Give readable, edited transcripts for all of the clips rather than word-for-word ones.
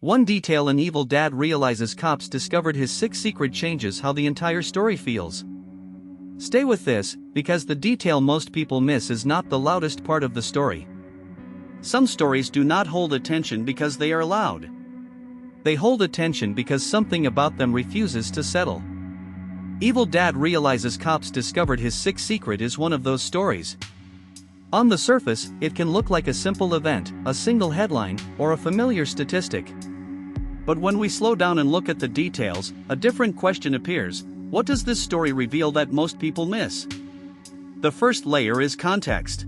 One detail: an evil dad realizes cops discovered his sixth secret changes how the entire story feels. Stay with this, because the detail most people miss is not the loudest part of the story. Some stories do not hold attention because they are loud. They hold attention because something about them refuses to settle. Evil dad realizes cops discovered his sixth secret is one of those stories. On the surface, it can look like a simple event, a single headline, or a familiar statistic. But when we slow down and look at the details, a different question appears. What does this story reveal that most people miss? The first layer is context.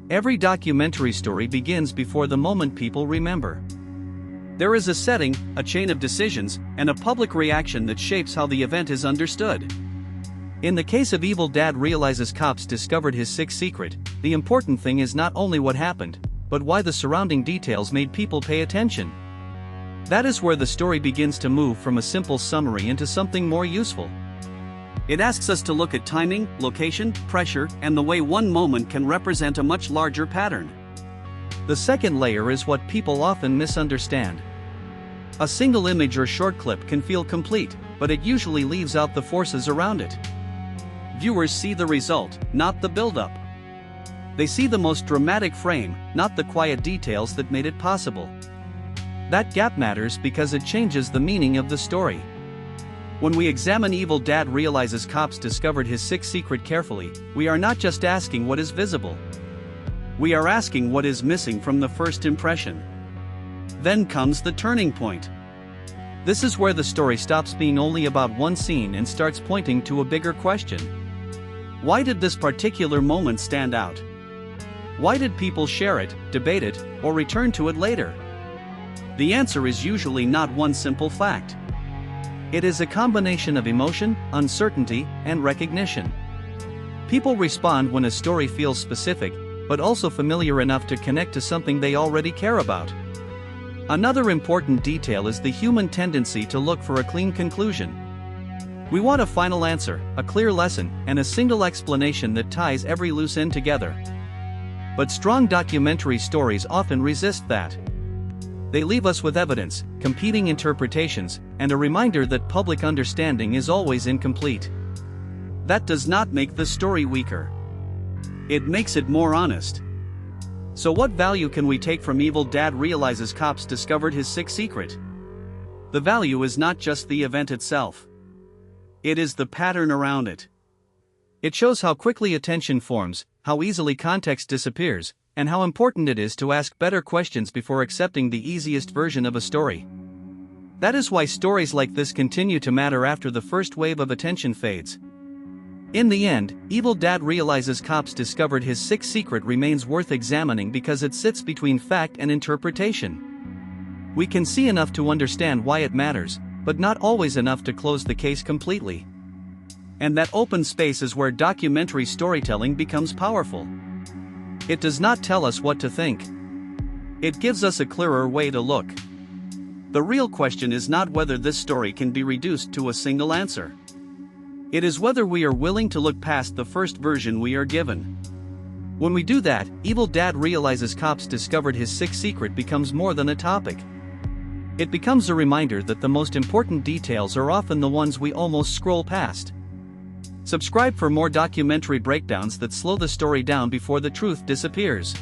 Every documentary story begins before the moment people remember. There is a setting, a chain of decisions, and a public reaction that shapes how the event is understood. In the case of Evil Dad realizes cops discovered his sixth secret, the important thing is not only what happened, but why the surrounding details made people pay attention. That is where the story begins to move from a simple summary into something more useful. It asks us to look at timing, location, pressure, and the way one moment can represent a much larger pattern. The second layer is what people often misunderstand. A single image or short clip can feel complete, but it usually leaves out the forces around it. Viewers see the result, not the build-up. They see the most dramatic frame, not the quiet details that made it possible. That gap matters because it changes the meaning of the story. When we examine Evil Dad realizes cops discovered his sixth secret carefully, we are not just asking what is visible. We are asking what is missing from the first impression. Then comes the turning point. This is where the story stops being only about one scene and starts pointing to a bigger question. Why did this particular moment stand out? Why did people share it, debate it, or return to it later? The answer is usually not one simple fact. It is a combination of emotion, uncertainty, and recognition. People respond when a story feels specific, but also familiar enough to connect to something they already care about. Another important detail is the human tendency to look for a clean conclusion. We want a final answer, a clear lesson, and a single explanation that ties every loose end together. But strong documentary stories often resist that. They leave us with evidence, competing interpretations, and a reminder that public understanding is always incomplete. That does not make the story weaker. It makes it more honest. So what value can we take from Evil Dad realizes cops discovered his sixth secret? The value is not just the event itself. It is the pattern around it. It shows how quickly attention forms, how easily context disappears, and how important it is to ask better questions before accepting the easiest version of a story. That is why stories like this continue to matter after the first wave of attention fades. In the end, Evil Dad realizes cops discovered his sixth secret remains worth examining because it sits between fact and interpretation. We can see enough to understand why it matters, but not always enough to close the case completely. And that open space is where documentary storytelling becomes powerful. It does not tell us what to think. It gives us a clearer way to look. The real question is not whether this story can be reduced to a single answer. It is whether we are willing to look past the first version we are given. When we do that, Evil Dad realizes cops discovered his sixth secret becomes more than a topic. It becomes a reminder that the most important details are often the ones we almost scroll past. Subscribe for more documentary breakdowns that slow the story down before the truth disappears.